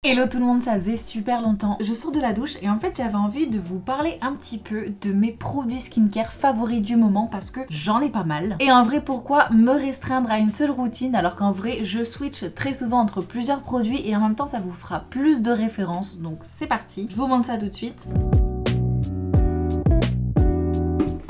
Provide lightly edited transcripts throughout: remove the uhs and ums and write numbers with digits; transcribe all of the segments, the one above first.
Hello tout le monde, ça faisait super longtemps. Je sors de la douche et en fait j'avais envie de vous parler un petit peu de mes produits skincare favoris du moment parce que j'en ai pas mal. Et en vrai, pourquoi me restreindre à une seule routine alors qu'en vrai je switch très souvent entre plusieurs produits et en même temps ça vous fera plus de références. Donc c'est parti, je vous montre ça tout de suite.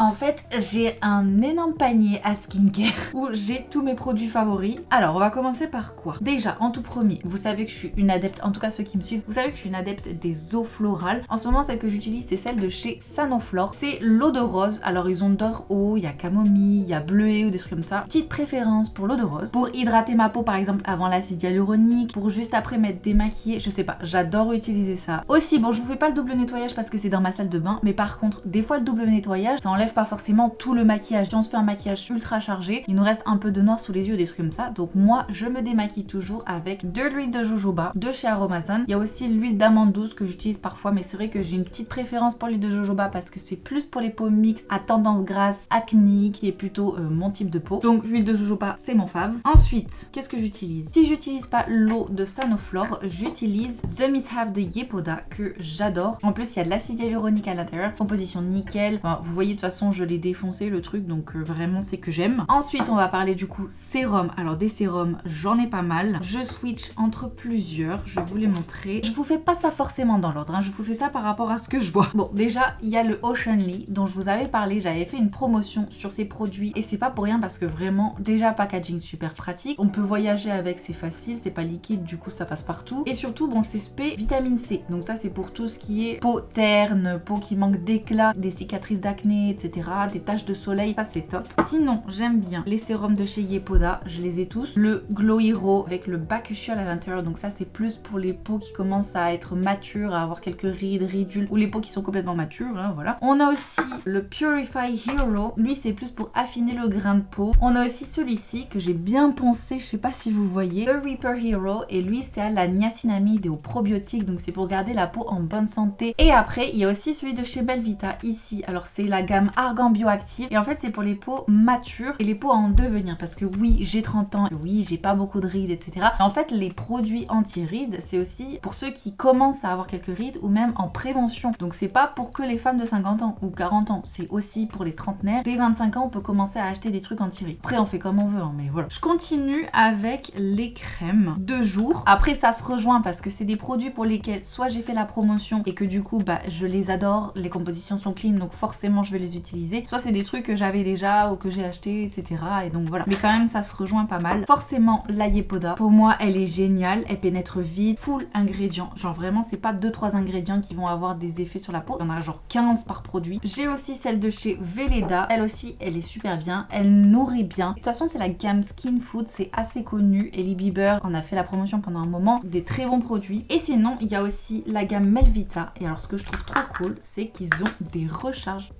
En fait, j'ai un énorme panier à skincare où j'ai tous mes produits favoris. Alors, on va commencer par quoi? Déjà, en tout premier, vous savez que je suis une adepte, en tout cas ceux qui me suivent, vous savez que je suis une adepte des eaux florales. En ce moment, celle que j'utilise, c'est celle de chez Sanoflore. C'est l'eau de rose. Alors, ils ont d'autres eaux, il y a camomille, il y a bleuet ou des trucs comme ça. Petite préférence pour l'eau de rose. Pour hydrater ma peau, par exemple, avant l'acide hyaluronique, pour juste après m'être démaquillée, je sais pas, j'adore utiliser ça. Aussi, bon, je vous fais pas le double nettoyage parce que c'est dans ma salle de bain, mais par contre, des fois le double nettoyage, ça enlève pas forcément tout le maquillage. Si on se fait un maquillage ultra chargé, il nous reste un peu de noir sous les yeux, des trucs comme ça. Donc moi, je me démaquille toujours avec de l'huile de jojoba de chez Aromazone. Il y a aussi l'huile d'amande douce que j'utilise parfois, mais c'est vrai que j'ai une petite préférence pour l'huile de jojoba parce que c'est plus pour les peaux mixtes à tendance grasse, acné, qui est plutôt mon type de peau. Donc l'huile de jojoba, c'est mon fave. Ensuite, qu'est-ce que j'utilise? Si j'utilise pas l'eau de Sanoflore, j'utilise The Mishap de Yepoda que j'adore. En plus, il y a de l'acide hyaluronique à l'intérieur, composition nickel. Enfin, vous voyez, de toute façon, je l'ai défoncé le truc, donc vraiment c'est que j'aime. Ensuite on va parler du coup sérum. Alors des sérums, j'en ai pas mal. Je switch entre plusieurs, je vais vous les montrer. Je vous fais pas ça forcément dans l'ordre, hein. Je vous fais ça par rapport à ce que je vois. Bon, déjà il y a le Oceanly dont je vous avais parlé, j'avais fait une promotion sur ces produits et c'est pas pour rien parce que vraiment déjà packaging super pratique. On peut voyager avec, c'est facile, c'est pas liquide, du coup ça passe partout. Et surtout bon, c'est spé vitamine C, donc ça c'est pour tout ce qui est peau terne, peau qui manque d'éclat, des cicatrices d'acné, etc., des taches de soleil, ça c'est top. Sinon, j'aime bien les sérums de chez Yepoda, je les ai tous. Le Glow Hero avec le bakuchiol à l'intérieur, donc ça c'est plus pour les peaux qui commencent à être matures, à avoir quelques rides, ridules, ou les peaux qui sont complètement matures, hein, voilà. On a aussi le Purify Hero, lui c'est plus pour affiner le grain de peau. On a aussi celui-ci que j'ai bien poncé, je sais pas si vous voyez, le Reaper Hero, et lui c'est à la niacinamide et aux probiotiques, donc c'est pour garder la peau en bonne santé. Et après, il y a aussi celui de chez Belvita ici, alors c'est la gamme Argan Bioactive et en fait c'est pour les peaux matures et les peaux en devenir parce que oui j'ai 30 ans, oui j'ai pas beaucoup de rides, etc. En fait les produits anti-rides c'est aussi pour ceux qui commencent à avoir quelques rides ou même en prévention, donc c'est pas pour que les femmes de 50 ans ou 40 ans, c'est aussi pour les trentenaires. Dès 25 ans on peut commencer à acheter des trucs anti-rides. Après on fait comme on veut, hein, mais voilà. Je continue avec les crèmes de jour. Après ça se rejoint parce que c'est des produits pour lesquels soit j'ai fait la promotion et que du coup bah je les adore, les compositions sont clean donc forcément je vais les utiliser, soit c'est des trucs que j'avais déjà ou que j'ai acheté, etc. Et donc voilà. Mais quand même ça se rejoint pas mal. Forcément la Yepoda, pour moi elle est géniale, elle pénètre vite, full ingrédients, genre vraiment c'est pas 2-3 ingrédients qui vont avoir des effets sur la peau, il y en a genre 15 par produit. J'ai aussi celle de chez Veleda, elle aussi elle est super bien, elle nourrit bien. De toute façon c'est la gamme Skin Food, c'est assez connu, Ellie Bieber en a fait la promotion pendant un moment, des très bons produits. Et sinon il y a aussi la gamme Melvita, et alors ce que je trouve trop cool c'est qu'ils ont des recharges.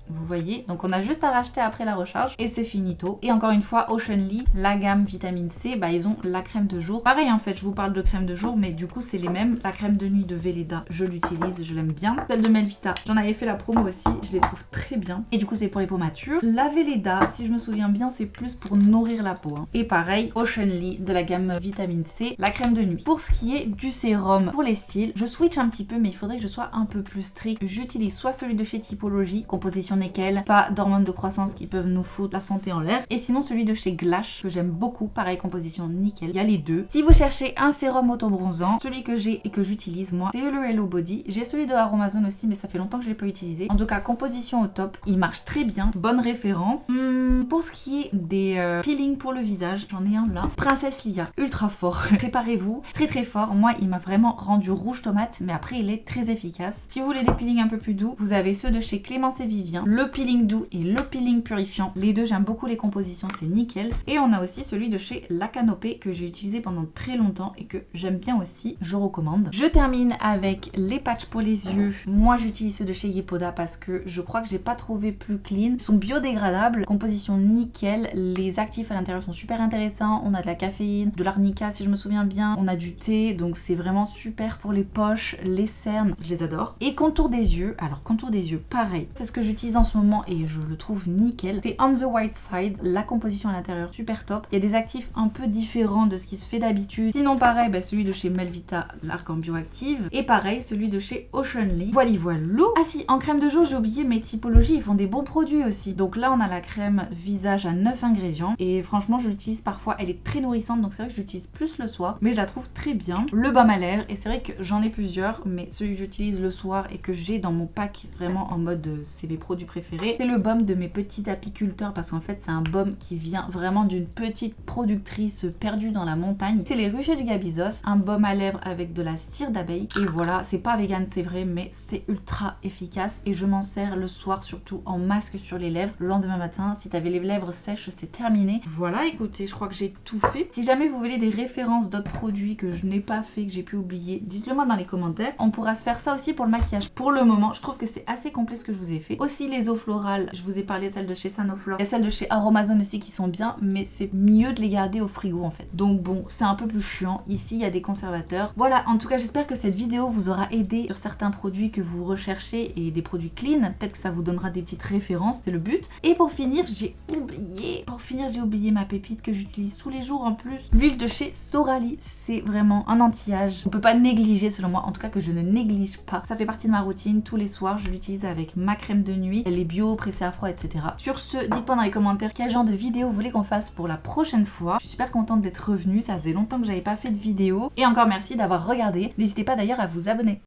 Vous voyez, donc on a juste à racheter après la recharge et c'est finito. Et encore une fois, Oceanly, la gamme vitamine C, bah ils ont la crème de jour. Pareil en fait, je vous parle de crème de jour, mais du coup c'est les mêmes. La crème de nuit de Veleda, je l'utilise, je l'aime bien. Celle de Melvita, j'en avais fait la promo aussi, je les trouve très bien. Et du coup c'est pour les peaux matures. La Veleda, si je me souviens bien, c'est plus pour nourrir la peau, hein. Et pareil, Oceanly de la gamme vitamine C, la crème de nuit. Pour ce qui est du sérum pour les cils, je switch un petit peu, mais il faudrait que je sois un peu plus strict. J'utilise soit celui de chez Typologie, composition nickel, pas d'hormones de croissance qui peuvent nous foutre la santé en l'air, et sinon celui de chez Glash que j'aime beaucoup, pareil composition nickel, il y a les deux. Si vous cherchez un sérum auto-bronzant, celui que j'ai et que j'utilise moi, c'est le Hello Body. J'ai celui de Aromazone aussi, mais ça fait longtemps que je l'ai pas utilisé. En tout cas composition au top, il marche très bien, bonne référence. Pour ce qui est des peelings pour le visage, j'en ai un là, Princesse Lia, ultra fort. Préparez-vous, très très fort. Moi il m'a vraiment rendu rouge tomate, mais après il est très efficace. Si vous voulez des peelings un peu plus doux, vous avez ceux de chez Clémence et Vivien, le peeling doux et le peeling purifiant. Les deux j'aime beaucoup les compositions, c'est nickel. Et on a aussi celui de chez La Canopée que j'ai utilisé pendant très longtemps et que j'aime bien aussi, je recommande. Je termine avec les patchs pour les yeux. Moi j'utilise ceux de chez Yepoda parce que je crois que j'ai pas trouvé plus clean. Ils sont biodégradables, composition nickel, les actifs à l'intérieur sont super intéressants. On a de la caféine, de l'arnica si je me souviens bien, on a du thé, donc c'est vraiment super pour les poches, les cernes, je les adore. Et contour des yeux, alors contour des yeux pareil, c'est ce que j'utilise j'utilise en ce moment et je le trouve nickel. C'est On the White Side, la composition à l'intérieur super top. Il y a des actifs un peu différents de ce qui se fait d'habitude. Sinon pareil, celui de chez Melvita, l'argan bioactive. Et pareil, celui de chez Oceanly. Voilà. Ah si, en crème de jour, j'ai oublié mes typologies, ils font des bons produits aussi. Donc là, on a la crème visage à 9 ingrédients. Et franchement, je l'utilise parfois, elle est très nourrissante. Donc c'est vrai que je l'utilise plus le soir, mais je la trouve très bien. Le baume à lèvres, et c'est vrai que j'en ai plusieurs, mais celui que j'utilise le soir et que j'ai dans mon pack vraiment en mode c'est mes produits préférés, c'est le baume de mes petits apiculteurs, parce qu'en fait c'est un baume qui vient vraiment d'une petite productrice perdue dans la montagne. C'est les ruchers du Gabizos, un baume à lèvres avec de la cire d'abeille. Et voilà, c'est pas vegan c'est vrai, mais c'est ultra efficace et je m'en sers le soir, surtout en masque sur les lèvres. Le lendemain matin, si t'avais les lèvres sèches, c'est terminé. Voilà, écoutez, je crois que j'ai tout fait. Si jamais vous voulez des références d'autres produits que je n'ai pas fait, que j'ai pu oublier, dites-le moi dans les commentaires. On pourra se faire ça aussi pour le maquillage. Pour le moment, je trouve que c'est assez complet ce que je vous ai fait. Aussi les eaux florales, je vous ai parlé de celles de chez Sanoflore et celles de chez Aromazone aussi qui sont bien, mais c'est mieux de les garder au frigo en fait. Donc bon, c'est un peu plus chiant. Ici, il y a des conservateurs. Voilà, en tout cas, j'espère que cette vidéo vous aura aidé sur certains produits que vous recherchez et des produits clean. Peut-être que ça vous donnera des petites références, c'est le but. Et pour finir, j'ai oublié ma pépite que j'utilise tous les jours en plus. L'huile de chez Sorali, c'est vraiment un anti-âge. On peut pas négliger selon moi, en tout cas que je ne néglige pas. Ça fait partie de ma routine, tous les soirs je l'utilise avec ma crème de nuit. Elle est bio, pressée à froid, etc. Sur ce, dites-moi dans les commentaires quel genre de vidéo vous voulez qu'on fasse pour la prochaine fois. Je suis super contente d'être revenue, ça faisait longtemps que j'avais pas fait de vidéo. Et encore merci d'avoir regardé. N'hésitez pas d'ailleurs à vous abonner.